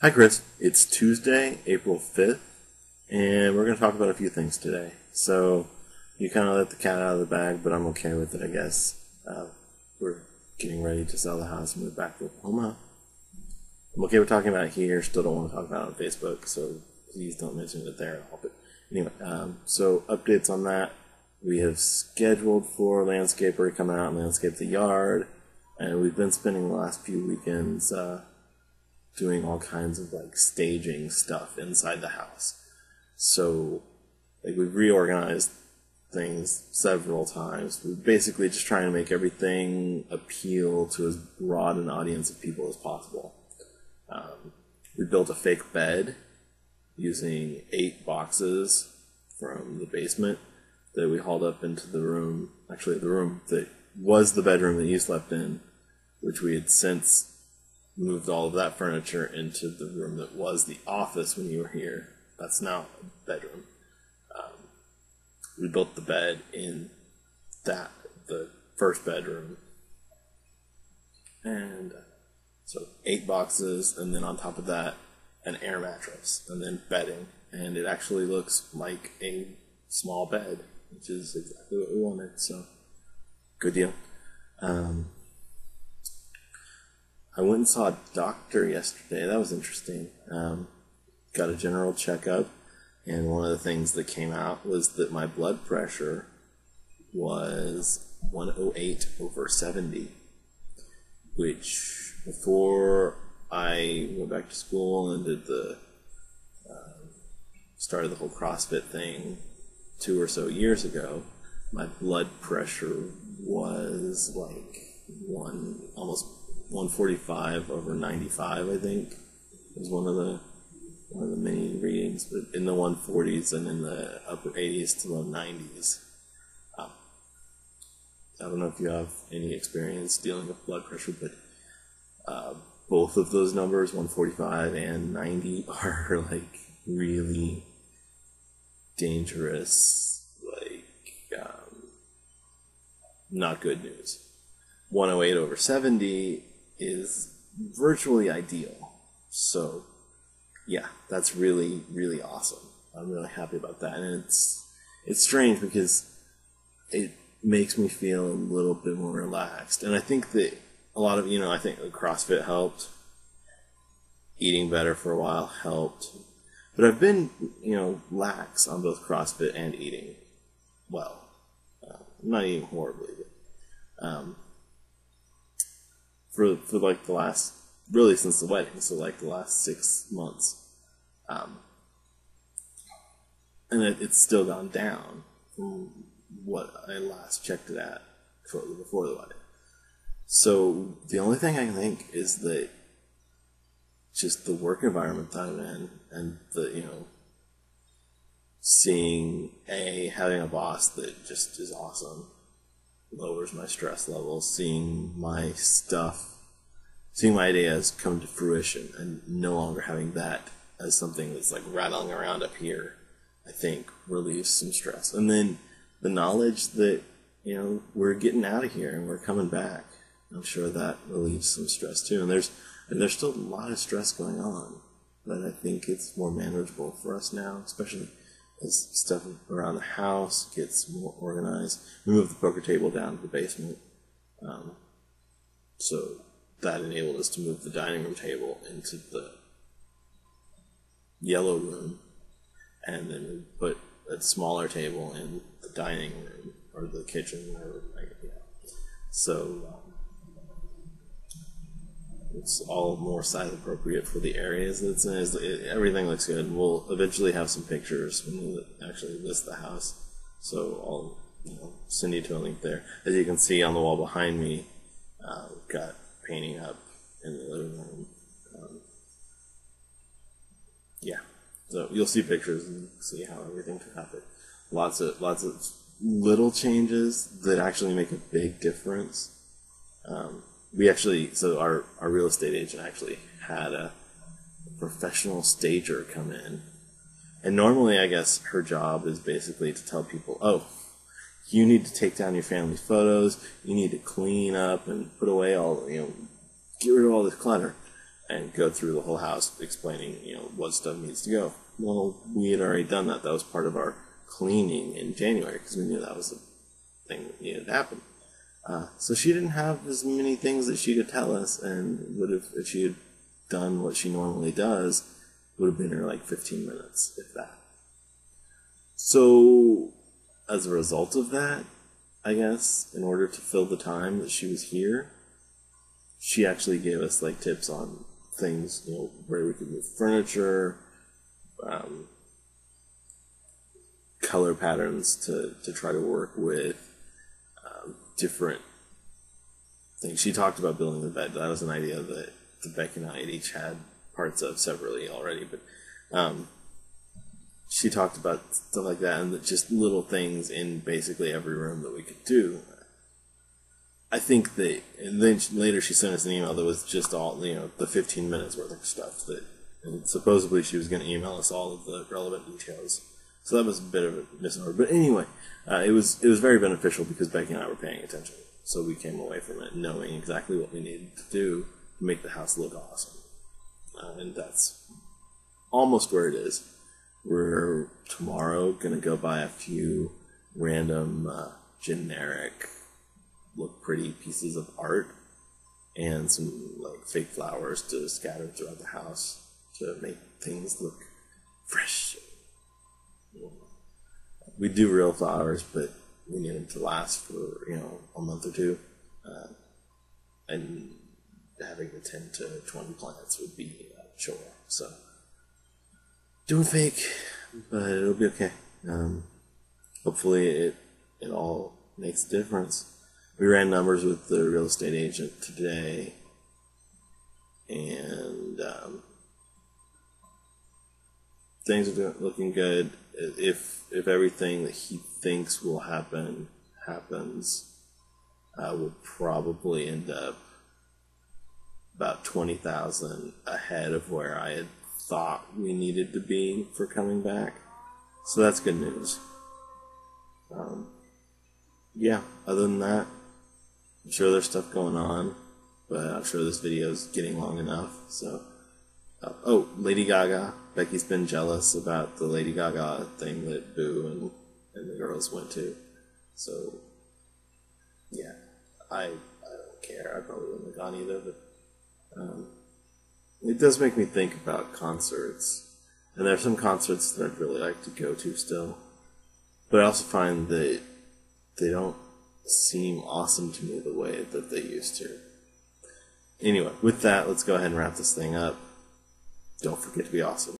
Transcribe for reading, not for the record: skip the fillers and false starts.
Hi, Chris. It's Tuesday, April 5th, and we're going to talk about a few things today. So, you kind of let the cat out of the bag, but I'm okay with it, I guess. We're getting ready to sell the house and move back to Oklahoma. I'm okay with talking about it here, still don't want to talk about it on Facebook, so please don't mention it there at all. But anyway, so updates on that. We have scheduled for a landscaper to come out and landscape the yard, and we've been spending the last few weekends doing all kinds of like staging stuff inside the house. So like we've reorganized things several times. We're basically just trying to make everything appeal to as broad an audience of people as possible. We built a fake bed using 8 boxes from the basement that we hauled up into the room, actually the room that was the bedroom that you slept in, which we had since moved all of that furniture into the room that was the office when you were here. That's now a bedroom. We built the bed in the first bedroom. And so 8 boxes, and then on top of that, an air mattress, and then bedding. And it actually looks like a small bed, which is exactly what we wanted. So, good deal. I went and saw a doctor yesterday. That was interesting. Got a general checkup, and one of the things that came out was that my blood pressure was 108/70, which before I went back to school and did started the whole CrossFit thing 2 or so years ago, my blood pressure was like almost 145/95, I think, was one of the many readings, but in the 140s and in the upper 80s to low 90s. I don't know if you have any experience dealing with blood pressure, but both of those numbers, 145 and 90, are like really dangerous, not good news. 108/70 is virtually ideal. So, yeah, that's really, really awesome. I'm really happy about that. And it's strange because it makes me feel a little bit more relaxed. And I think that a lot of, I think CrossFit helped. Eating better for a while helped. But I've been, lax on both CrossFit and eating well. I'm not eating horribly, but for like the last, really since the wedding, so like the last 6 months. And it's still gone down from what I last checked it at shortly before the wedding. So the only thing I can think is that just the work environment that I'm in, and having a boss that just is awesome, lowers my stress levels, seeing my ideas come to fruition, and no longer having that as something that's like rattling around up here, I think relieves some stress. And then the knowledge that, we're getting out of here and we're coming back, I'm sure that relieves some stress too. And there's still a lot of stress going on, but I think it's more manageable for us now, especially as stuff around the house gets more organized. We moved the poker table down to the basement, so that enabled us to move the dining room table into the yellow room, and then we put a smaller table in the dining room or the kitchen, So it's all more size appropriate for the areas that it's in. Everything looks good. We'll eventually have some pictures when we actually list the house, so I'll send you to a link there. As you can see on the wall behind me, we've got painting up in the living room. So you'll see pictures and see how everything turned out. But lots of little changes that actually make a big difference. Our real estate agent actually had a professional stager come in. And normally, I guess, her job is basically to tell people, oh, you need to take down your family photos, you need to clean up and put away get rid of all this clutter. and go through the whole house explaining, what stuff needs to go. Well, we had already done that. That was part of our cleaning in January because we knew that was the thing that needed to happen. So she didn't have as many things that she could tell us, and would have, if she had done what she normally does, would have been her like 15 minutes, if that. So, as a result of that, I guess, in order to fill the time that she was here, she actually gave us like tips on things, where we could move furniture, color patterns to try to work with, different things. She talked about building the bed. That was an idea that Becky and I had each had parts of separately already, but she talked about stuff like that, and just little things in basically every room that we could do. I think that, and then later she sent us an email that was just all, the 15 minutes worth of stuff that, and supposedly she was going to email us all of the relevant details. So that was a bit of a misnomer. But anyway, it was very beneficial because Becky and I were paying attention. So we came away from it knowing exactly what we needed to do to make the house look awesome. And that's almost where it is. We're tomorrow going to go buy a few random, generic, look pretty pieces of art and some like fake flowers to scatter throughout the house to make things look fresh. We do real flowers, but we need them to last for, a month or two. And having the 10 to 20 plants would be a chore. So, doing fake, but it'll be okay. Hopefully it all makes a difference. We ran numbers with the real estate agent today, and things are looking good. If everything that he thinks will happen happens, we'll probably end up about 20,000 ahead of where I had thought we needed to be for coming back. So that's good news. Yeah, other than that, I'm sure there's stuff going on, but I'm sure this video's getting long enough. So, Lady Gaga. Becky's been jealous about the Lady Gaga thing that Boo and the girls went to. So, yeah, I don't care. I probably wouldn't have gone either, but it does make me think about concerts. And there are some concerts that I'd really like to go to still. But I also find that they don't seem awesome to me the way that they used to. Anyway, with that, let's go ahead and wrap this thing up. Don't forget to be awesome.